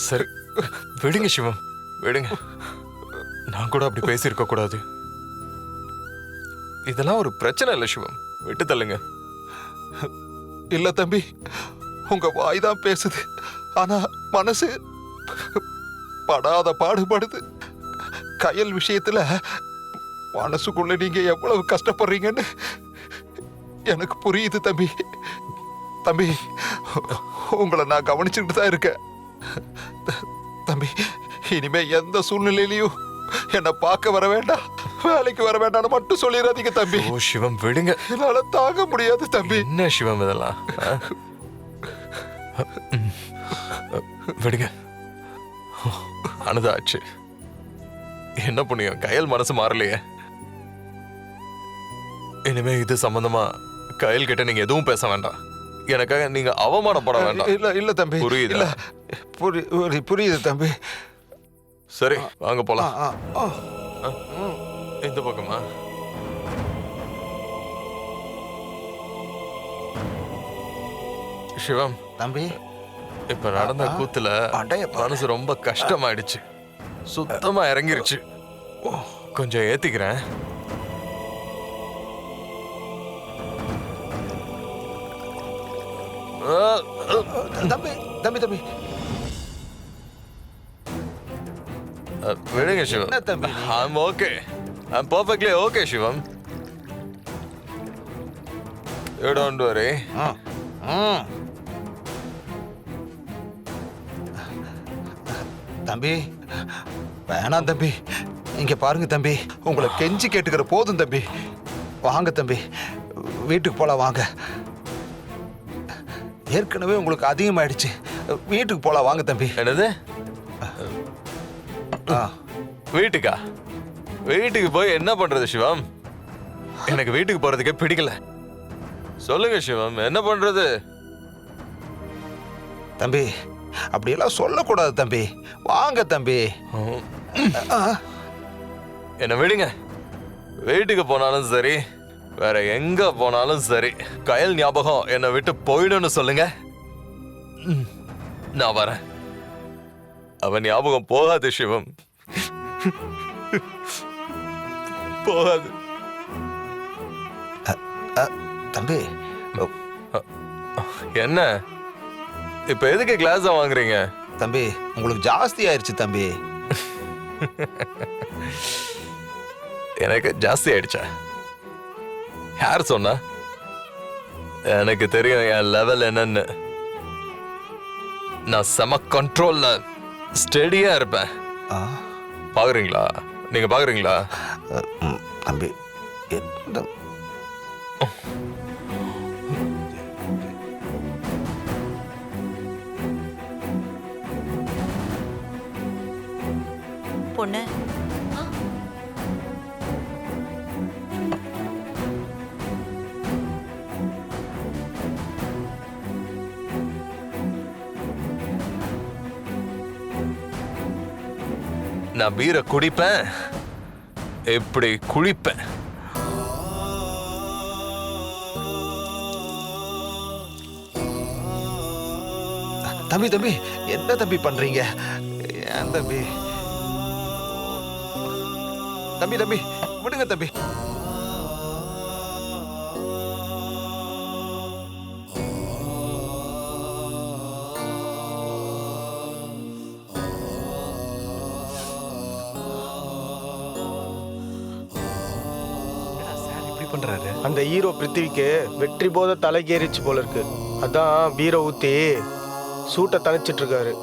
சரி விடுங்க சிவம், விடுங்க. நான் கூட அப்படி பேசியிருக்க கூடாது. இதெல்லாம் ஒரு பிரச்சனை இல்லை சிவம், விட்டு தள்ளுங்க. இல்ல தம்பி, உங்க வாய் தான் பேசுது, ஆனா மனசு படாத பாடுபடுது. கயல் விஷயத்துல மனசுக்குள்ள நீங்க எவ்வளவு கஷ்டப்படுறீங்கன்னு எனக்கு புரியுது தம்பி. தம்பி, உங்களை நான் கவனிச்சுக்கிட்டு தான் இருக்கேன். தம்பி, இனிமே எந்த சூழ்நிலையிலையும் என்னை பார்க்க வர வேண்டாம், வேலைக்கு வர வேண்டாம்னு மட்டும் சொல்லிடாதீங்க தம்பி. ஓ சிவம் விடுங்க, என்னால தாங்க முடியாது தம்பி. என்ன சிவம் இதெல்லாம்? விடுங்க, அனுதாச்சு. என்ன புண்ணியம், கயல் மனசு மாறலையே. இனிமே இது சம்பந்தமா கயல் கிட்ட நீங்க எதுவும் பேச வேண்டாம். எனக்காக நீங்க அவமானப்பட வேண்டாம். இல்ல இல்ல தம்பி, புரியுது. இல்ல புரியுது தம்பி. சரி வாங்க போலாம். ஆ, ஆ. இந்த பக்கமா? சிவம் தம்பி, இப்ப நடந்த கூத்துல மனசு ரொம்ப கஷ்டமாயிடுச்சு, சுத்தமா இறங்கிருச்சு. கொஞ்சம் ஏத்திக்கிறேன். தம்பி தம்பி தம்பி விடுங்க சிவம். என்ன தம்பி? I'm okay. I'm perfectly okay Sivam. You don't worry. தம்பி வேணாம் தம்பி, இங்க பாருங்க தம்பி, உங்களை கெஞ்சி கேட்டுக்கிற போதும் தம்பி. வாங்க தம்பி, வீட்டுக்கு போலாம் வாங்க. ஏற்கனவே உங்களுக்கு அதிகமாயிடுச்சு, வீட்டுக்கு போலாம் வாங்க தம்பி. என்னது? ஆ, வீட்டுக்கா? வீட்டுக்கு போய் என்ன பண்றது சிவம்? எனக்கு வீட்டுக்கு போறதுக்கே பிடிக்கல. சொல்லுங்க சிவம், என்ன பண்றது? தம்பி அப்படியெல்லாம் சொல்லக்கூடாது தம்பி, வாங்க தம்பி. என்ன விடுங்க. வீட்டுக்கு போனாலும் சரி, வேற எங்க போனாலும் சரி, கயல் ஞாபகம் என்னை விட்டு போயிடும்னு சொல்லுங்க, நான் வரேன். அவன் ஞாபகம் போகாது சிவம், போகாது. தம்பி என்ன இப்ப எதுக்கு கிளாஸ் வாங்குறீங்க? தம்பி உங்களுக்கு ஜாஸ்தி ஆயிடுச்சு தம்பி. எனக்கு ஜாஸ்தி ஆயிடுச்சா? யார் சொன்னா? எனக்கு தெரியும் என் லெவல் என்னன்னு. நான் செம கண்ட்ரோல்ல ஸ்டெடியா இருப்பேன். பாக்குறீங்களா? நீங்க பாக்குறீங்களா? தம்பி என்ன பொண்ணு? நான் பீரை குடிப்பேன், எப்படி குளிப்பேன். தம்பி தம்பி என்ன தம்பி பண்றீங்க? ஏன் தம்பி? தம்பி தம்பி விடுங்க தம்பி. அந்த ஹீரோ பிருத்திவிக்கு வெற்றி போத தலைக்கேறிச்சு போல இருக்கு. அதான் பீரை ஊத்தி சூட்டை தணிச்சிட்டு இருக்காரு.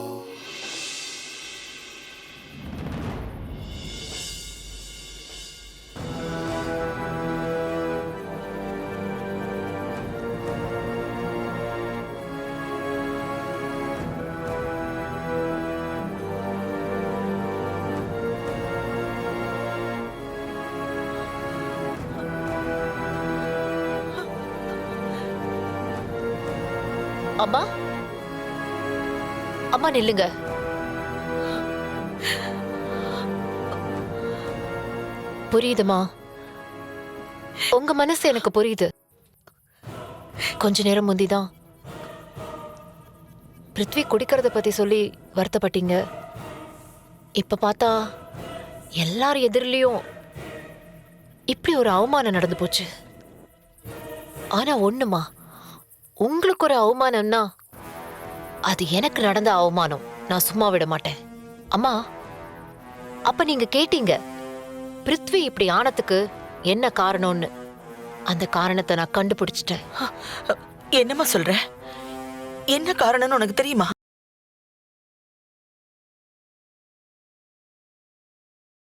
அம்மா, அம்மா நில்லுங்க. புரியுதுமா, உங்க மனசு எனக்கு புரியுது. கொஞ்ச நேரம் முந்திதான் பிருத்வி குடிக்கிறத பத்தி சொல்லி வருத்தப்பட்டீங்க. இப்ப பார்த்தா எல்லார் எதிரிலையும் இப்படி ஒரு அவமானம் நடந்து போச்சு. ஆனா ஒண்ணுமா, உங்களுக்கு ஒரு அவமானம்னா அது எனக்கு நடந்த அவமானம். நான் சும்மா விட மாட்டேன். அம்மா, அப்ப நீங்க கேட்டீங்க பிருத்வி இப்படி ஆனதுக்கு என்ன காரணம்னு. அந்த காரணத்தை நான் கண்டுபிடிச்சிட்டேன். என்னம்மா சொல்ற? என்ன காரணம்னு உனக்கு தெரியுமா?